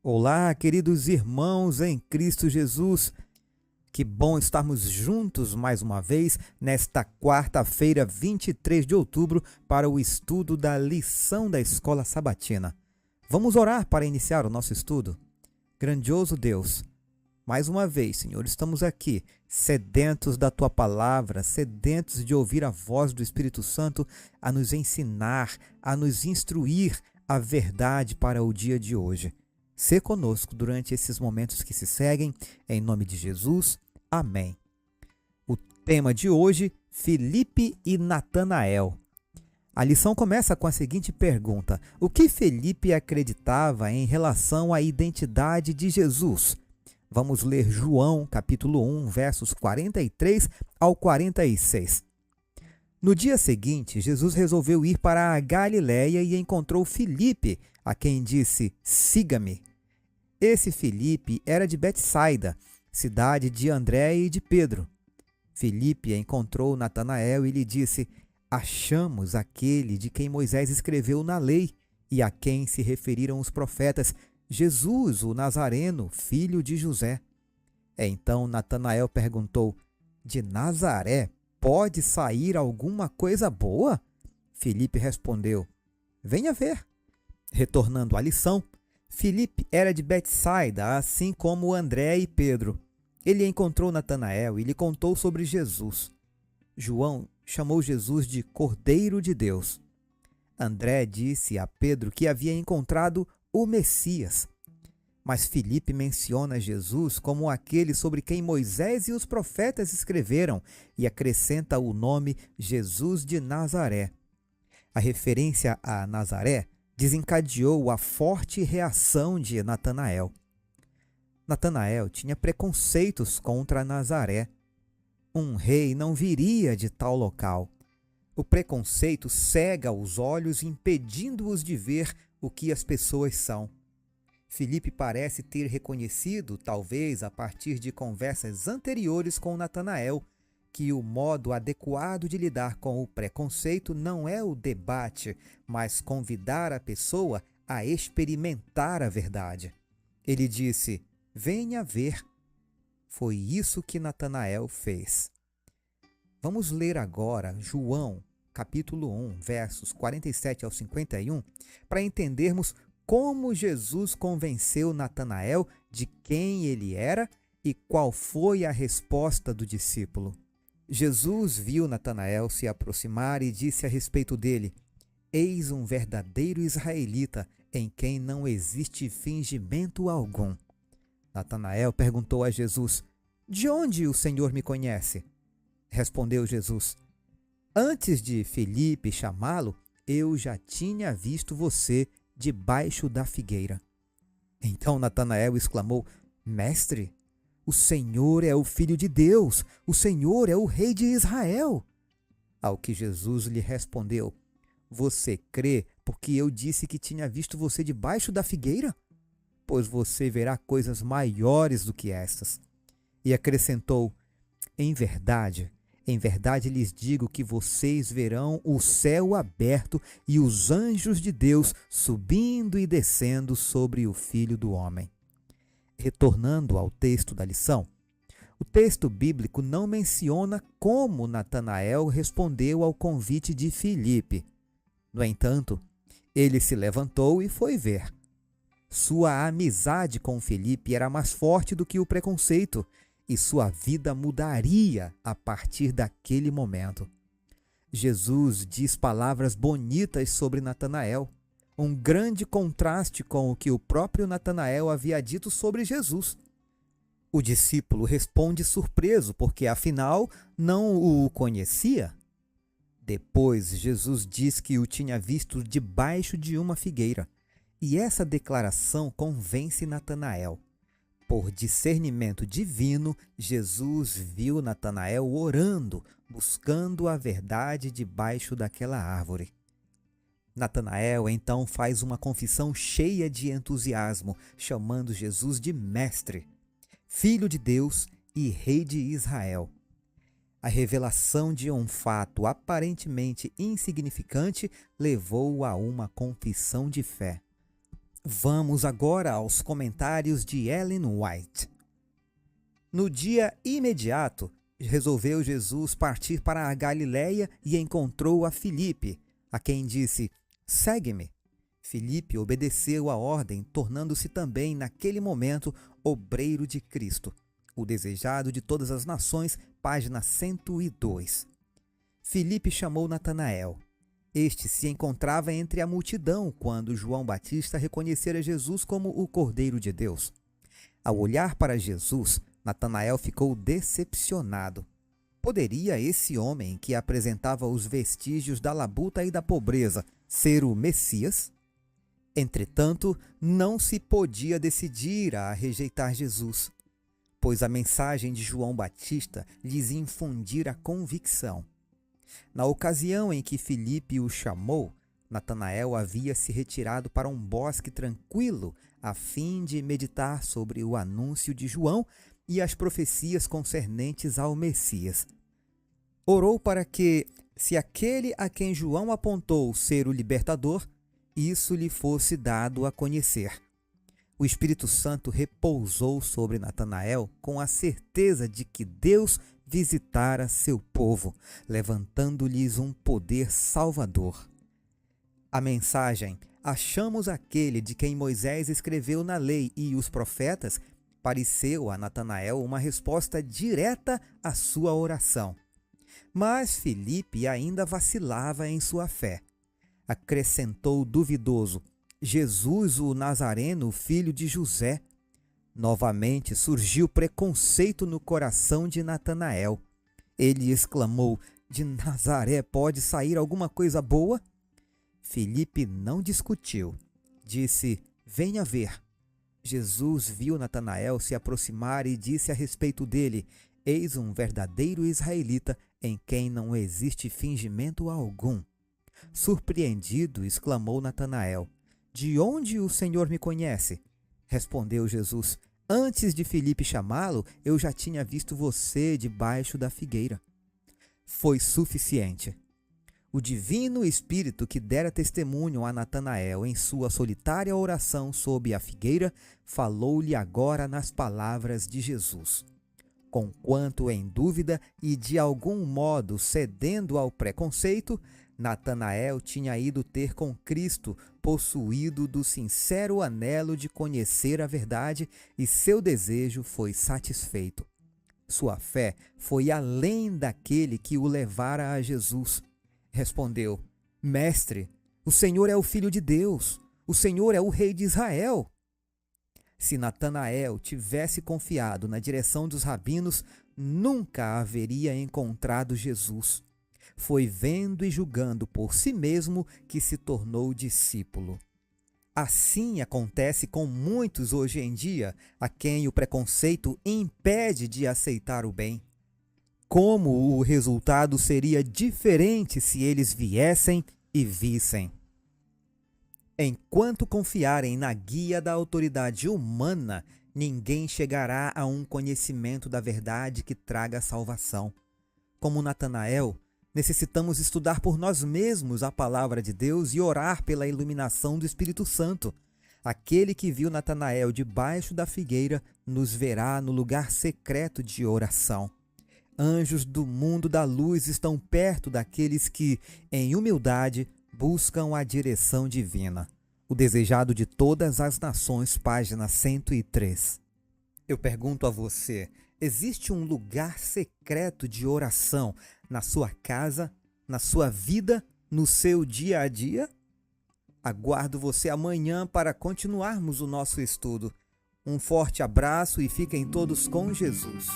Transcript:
Olá, queridos irmãos em Cristo Jesus. Que bom estarmos juntos mais uma vez nesta quarta-feira, 23 de outubro, para o estudo da lição da Escola Sabatina. Vamos orar para iniciar o nosso estudo? Grandioso Deus, mais uma vez, Senhor, estamos aqui, sedentos da Tua Palavra, sedentos de ouvir a voz do Espírito Santo a nos ensinar, a nos instruir a verdade para o dia de hoje. Sê conosco durante esses momentos que se seguem, em nome de Jesus. Amém. O tema de hoje, Filipe e Natanael. A lição começa com a seguinte pergunta: o que Filipe acreditava em relação à identidade de Jesus? Vamos ler João, capítulo 1, versos 43 ao 46. No dia seguinte, Jesus resolveu ir para a Galiléia e encontrou Filipe, a quem disse: siga-me. Esse Filipe era de Betsaida, cidade de André e de Pedro. Filipe encontrou Natanael e lhe disse: achamos aquele de quem Moisés escreveu na lei e a quem se referiram os profetas, Jesus, o Nazareno, filho de José. Então Natanael perguntou: de Nazaré pode sair alguma coisa boa? Filipe respondeu: venha ver. Retornando à lição, Filipe era de Betsaida, assim como André e Pedro. Ele encontrou Natanael e lhe contou sobre Jesus. João chamou Jesus de Cordeiro de Deus. André disse a Pedro que havia encontrado o Messias. Mas Filipe menciona Jesus como aquele sobre quem Moisés e os profetas escreveram e acrescenta o nome Jesus de Nazaré. A referência a Nazaré desencadeou a forte reação de Natanael. Natanael tinha preconceitos contra Nazaré. Um rei não viria de tal local. O preconceito cega os olhos, impedindo-os de ver o que as pessoas são. Filipe parece ter reconhecido, talvez a partir de conversas anteriores com Natanael, que o modo adequado de lidar com o preconceito não é o debate, mas convidar a pessoa a experimentar a verdade. Ele disse: venha ver. Foi isso que Natanael fez. Vamos ler agora João, capítulo 1, versos 47 ao 51, para entendermos como Jesus convenceu Natanael de quem ele era e qual foi a resposta do discípulo. Jesus viu Natanael se aproximar e disse a respeito dele: eis um verdadeiro israelita em quem não existe fingimento algum. Natanael perguntou a Jesus: de onde o Senhor me conhece? Respondeu Jesus: antes de Filipe chamá-lo, eu já tinha visto você debaixo da figueira. Então Natanael exclamou: mestre, o Senhor é o Filho de Deus, o Senhor é o Rei de Israel. Ao que Jesus lhe respondeu: você crê porque eu disse que tinha visto você debaixo da figueira? Pois você verá coisas maiores do que estas. E acrescentou: em verdade lhes digo que vocês verão o céu aberto e os anjos de Deus subindo e descendo sobre o Filho do Homem. Retornando ao texto da lição, o texto bíblico não menciona como Natanael respondeu ao convite de Filipe. No entanto, ele se levantou e foi ver. Sua amizade com Filipe era mais forte do que o preconceito, e sua vida mudaria a partir daquele momento. Jesus diz palavras bonitas sobre Natanael, um grande contraste com o que o próprio Natanael havia dito sobre Jesus. O discípulo responde surpreso, porque afinal não o conhecia. Depois, Jesus diz que o tinha visto debaixo de uma figueira, e essa declaração convence Natanael. Por discernimento divino, Jesus viu Natanael orando, buscando a verdade debaixo daquela árvore. Natanael então faz uma confissão cheia de entusiasmo, chamando Jesus de Mestre, Filho de Deus e Rei de Israel. A revelação de um fato aparentemente insignificante levou a uma confissão de fé. Vamos agora aos comentários de Ellen White. No dia imediato, resolveu Jesus partir para a Galiléia e encontrou a Filipe, a quem disse: "Segue-me." Filipe obedeceu a ordem, tornando-se também, naquele momento, obreiro de Cristo. O desejado de todas as nações, página 102. Filipe chamou Natanael. Este se encontrava entre a multidão quando João Batista reconhecera Jesus como o Cordeiro de Deus. Ao olhar para Jesus, Natanael ficou decepcionado. Poderia esse homem, que apresentava os vestígios da labuta e da pobreza, ser o Messias? Entretanto, não se podia decidir a rejeitar Jesus, pois a mensagem de João Batista lhes infundira convicção. Na ocasião em que Filipe o chamou, Natanael havia se retirado para um bosque tranquilo a fim de meditar sobre o anúncio de João e as profecias concernentes ao Messias. Orou para que, se aquele a quem João apontou ser o libertador, isso lhe fosse dado a conhecer. O Espírito Santo repousou sobre Natanael com a certeza de que Deus visitara seu povo, levantando-lhes um poder salvador. A mensagem "Achamos aquele de quem Moisés escreveu na lei e os profetas" pareceu a Natanael uma resposta direta à sua oração. Mas Filipe ainda vacilava em sua fé. Acrescentou duvidoso: "Jesus, o Nazareno, filho de José." Novamente surgiu preconceito no coração de Natanael. Ele exclamou: "De Nazaré pode sair alguma coisa boa?" Filipe não discutiu. Disse: "Venha ver." Jesus viu Natanael se aproximar e disse a respeito dele: "Eis um verdadeiro israelita em quem não existe fingimento algum." Surpreendido, exclamou Natanael: "De onde o Senhor me conhece?" Respondeu Jesus: "Antes de Filipe chamá-lo, eu já tinha visto você debaixo da figueira." Foi suficiente. O Divino Espírito que dera testemunho a Natanael em sua solitária oração sob a figueira, falou-lhe agora nas palavras de Jesus. Conquanto em dúvida e de algum modo cedendo ao preconceito, Natanael tinha ido ter com Cristo, possuído do sincero anelo de conhecer a verdade, e seu desejo foi satisfeito. Sua fé foi além daquele que o levara a Jesus. Respondeu: "Mestre, o Senhor é o Filho de Deus, o Senhor é o Rei de Israel." Se Natanael tivesse confiado na direção dos rabinos, nunca haveria encontrado Jesus. Foi vendo e julgando por si mesmo que se tornou discípulo. Assim acontece com muitos hoje em dia, a quem o preconceito impede de aceitar o bem. Como o resultado seria diferente se eles viessem e vissem? Enquanto confiarem na guia da autoridade humana, ninguém chegará a um conhecimento da verdade que traga salvação. Como Natanael, necessitamos estudar por nós mesmos a palavra de Deus e orar pela iluminação do Espírito Santo. Aquele que viu Natanael debaixo da figueira nos verá no lugar secreto de oração. Anjos do mundo da luz estão perto daqueles que, em humildade, buscam a direção divina. O desejado de todas as nações, página 103. Eu pergunto a você: existe um lugar secreto de oração na sua casa, na sua vida, no seu dia a dia? Aguardo você amanhã para continuarmos o nosso estudo. Um forte abraço e fiquem todos com Jesus.